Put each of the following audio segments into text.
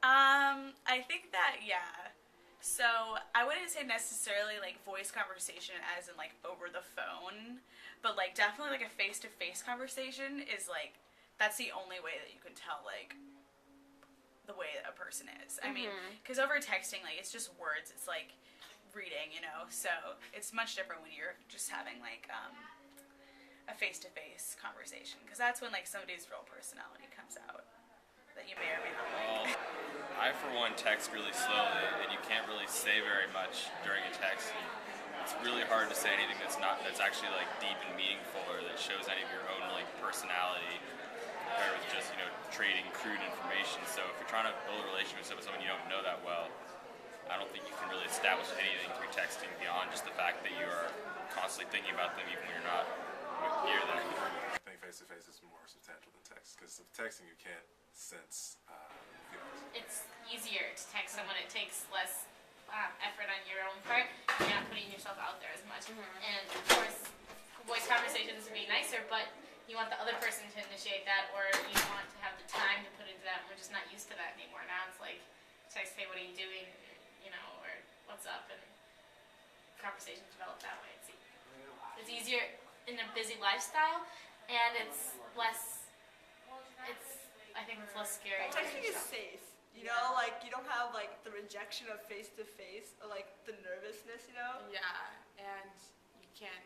I think that, yeah. So I wouldn't say necessarily like voice conversation as in like over the phone, but like definitely like a face-to-face conversation is like that's the only way that you can tell like the way that a person is. I mean, because over texting like it's just words. It's like reading, you know. So it's much different when you're just having like a face-to-face conversation because that's when like somebody's real personality comes out that you may or may not like. I, for one, text really slowly, and you can't really say very much during a text. It's really hard to say anything that's actually like deep and meaningful or that shows any of your own like personality compared with just trading crude information. So if you're trying to build a relationship with someone you don't know that well, I don't think you can really establish anything through texting beyond just the fact that you are constantly thinking about them even when you're not near them. I think face-to-face is more substantial than text because with texting you can't sense feelings. It's easier to text someone. It takes less effort on your own part. You're not putting yourself out there as much. And of course, voice conversations would be nicer, but you want the other person to initiate that, or you want to have the time to put into that. We're just not used to that anymore. Now it's like text, hey, what are you doing? Or what's up, and conversations develop that way. It's easier in a busy lifestyle, and it's less. I think it's less scary. Texting is safe. Like you don't have like the rejection of face to face, or like the nervousness. Yeah, and you can't.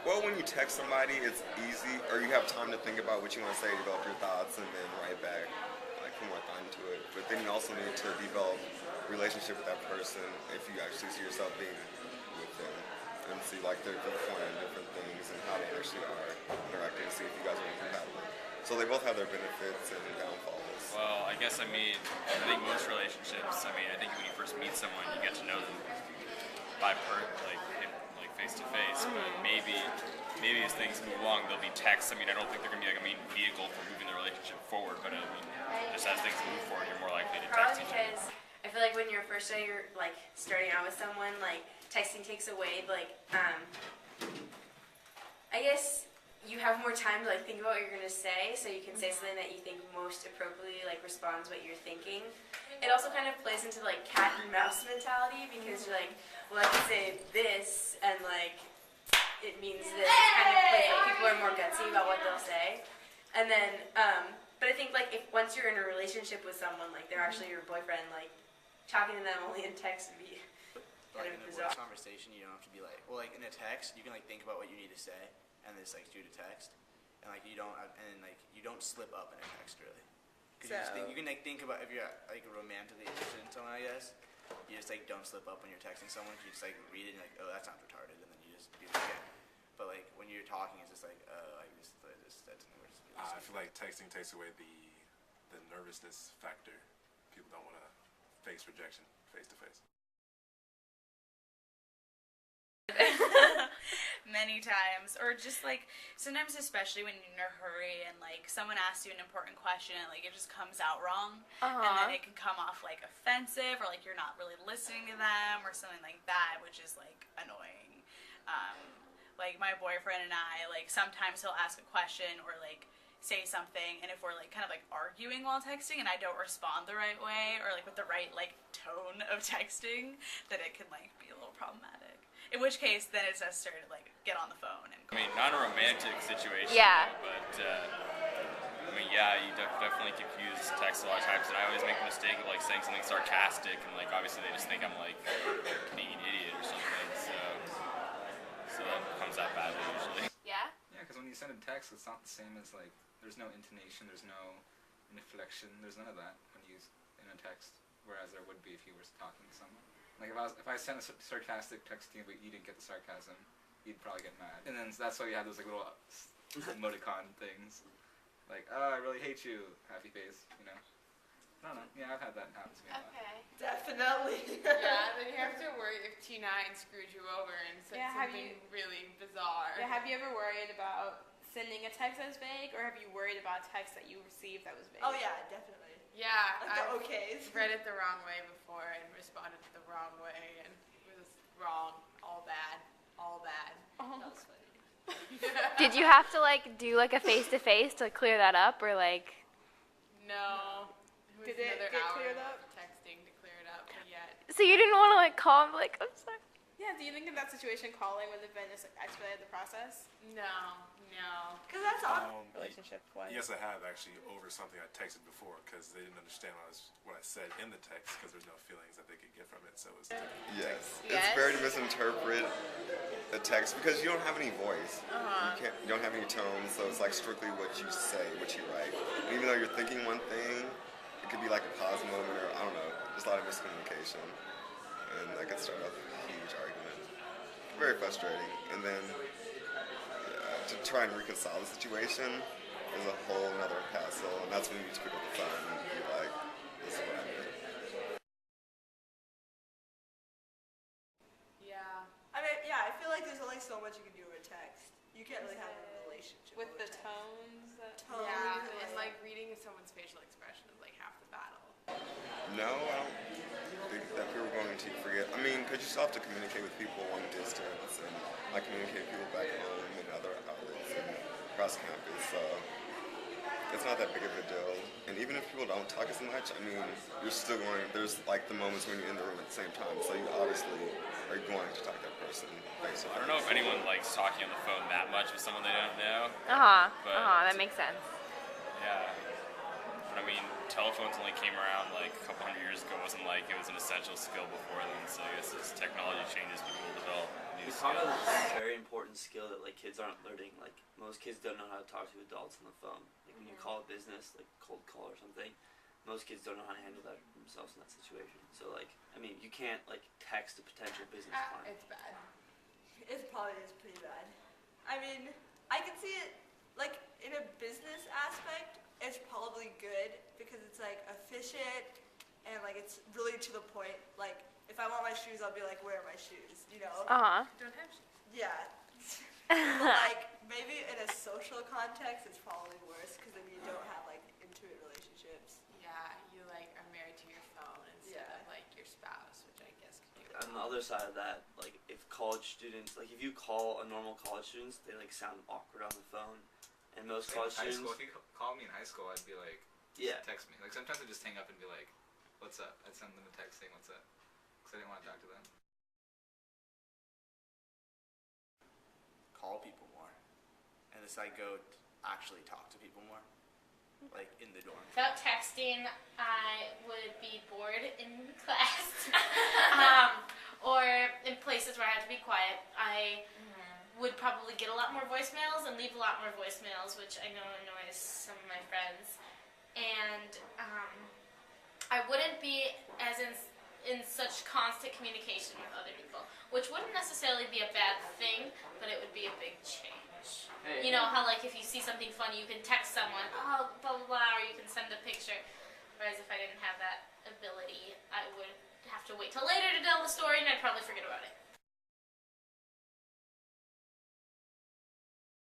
Well, when you text somebody, it's easy, or you have time to think about what you want to say, develop your thoughts, and then write back. Like put more thought into it. But then you also need to develop a relationship with that person if you actually see yourself being with them, and see like their point on different things and how they actually are interacting, and see if you guys are compatible. So they both have their benefits and downfalls. Well, I think most relationships, I think when you first meet someone, you get to know them by face to face, but maybe as things move along, there'll be texts. I don't think they're going to be like a main vehicle for moving the relationship forward, but just as things move forward, you're more likely to text each other. Because I feel like when you're starting out with someone, texting takes away, I guess you have more time to think about what you're going to say, so you can say something that you think most appropriately responds what you're thinking. It also kind of plays into cat and mouse mentality, because you're well, I can say this, and it means this. Kind of plays, people are more gutsy about what they'll say. And then, but I think if once you're in a relationship with someone, they're actually your boyfriend, talking to them only in text would be kind of bizarre. In a voice conversation, you don't have to be in a text, you can think about what you need to say, and then just shoot a text, and you don't slip up in a text really. Because you can think about if you're romantically interested in someone, I guess. You just don't slip up when you're texting someone. You just read it and oh, that sounds retarded, and then you just do it again. But when you're talking, it's just that's I feel like texting takes away the nervousness factor. People don't want to face rejection face to face. Many times, or just sometimes, especially when you're in a hurry and someone asks you an important question and it just comes out wrong, and then it can come off offensive, or you're not really listening to them or something like that, which is annoying. My boyfriend and I, sometimes he'll ask a question or say something, and if we're kind of arguing while texting and I don't respond the right way or with the right tone of texting, then it can be a little problematic. In which case, then it's necessary to get on the phone and. Not a romantic situation. Yeah. But you definitely confuse text a lot of times, and I always make the mistake of saying something sarcastic, and obviously they just think I'm being an idiot or something. So that comes out badly usually. Yeah. Yeah, because when you send a text, it's not the same as there's no intonation, there's no inflection, there's none of that when you use in a text, whereas there would be if you were talking to someone. If I sent a sarcastic text to you, but you didn't get the sarcasm, you'd probably get mad. And then that's why you have those little emoticon things, oh, I really hate you, happy face, I don't know. Yeah, I've had that happen to me a lot. Okay. Definitely. Yeah, then you have to worry if T9 screwed you over and said something really bizarre. Yeah, have you ever worried about sending a text that was vague, or have you worried about a text that you received that was vague? Oh yeah, definitely. Yeah, The I've okays. read it the wrong way before and responded the wrong way, and it was wrong, all bad. That was funny. Did you have to do a face-to-face to clear that up, or No. Did it get cleared up? So you didn't want to like call and be like, I'm sorry. Yeah, do you think in that situation calling would have been just like expedited the process? No. Because that's on Relationship wise. Yes, I have actually over something I texted before because they didn't understand what I said in the text because there's no feelings that they could get from it. So it's Yes. It's very to misinterpret a text because you don't have any voice. You don't have any tone, so it's like strictly what you say, what you write. And even though you're thinking one thing, it could be like a pause moment or I don't know, just a lot of miscommunication. And that could start off a huge argument. Very frustrating. And then to try and reconcile the situation is a whole nother hassle, and that's when you just pick up the phone and be like, this is what I meant. Yeah. I mean, yeah, I feel like there's only so much you can do over text. You can't really have a relationship With over the text. tones. Yeah, and like reading someone's facial expression is like half the battle. No, I don't think that people are going to forget. I mean, because you still have to communicate with people long distance, and I communicate with people back home and other outlets and across campus, so it's not that big of a deal. And even if people don't talk as much, I mean, you're still going, there's like the moments when you're in the room at the same time, so you obviously are going to talk to that person face to face. I don't know if anyone likes talking on the phone that much with someone they don't know. That makes sense. Yeah. But I mean, telephones only came around like a couple hundred years ago. It wasn't like it was an essential skill before then. So I guess as technology changes, people will develop new It's probably skills. a very important skill that like kids aren't learning. Like most kids don't know how to talk to adults on the phone. Like when you call a business, like cold call or something, most kids don't know how to handle that themselves in that situation. So like, I mean, you can't like text a potential business client. It's bad. It probably is pretty bad. I mean, I can see it, like, in a business aspect, it's probably good because it's, like, efficient and, like, it's really to the point. Like, if I want my shoes, I'll be like, where are my shoes, you know? Don't have shoes. Yeah. But, like, maybe in a social context, it's probably worse because then you don't have, like, intimate relationships. Yeah, you like are married to your phone instead of like your spouse, which I guess could be. On the other side of that, like if college students, like if you call a normal college students, they like sound awkward on the phone, and most college High students. school, if you call me in high school, I'd be like, Yeah. text me. Like sometimes I just hang up and be like, what's up? I'd send them a text saying what's up, because I didn't want to talk to them. Call people more, and it's like go actually talk to people more, like in the dorm. Without texting, I would be bored in class. Or in places where I had to be quiet. I would probably get a lot more voicemails and leave a lot more voicemails, which I know annoys some of my friends. And I wouldn't be as in such constant communication with other people, which wouldn't necessarily be a bad thing, but it would be a big change. You know how like if you see something funny, you can text someone, oh, blah, blah, blah, or you can send a picture. Whereas if I didn't have that ability, I would have to wait till later to tell the story and I'd probably forget about it.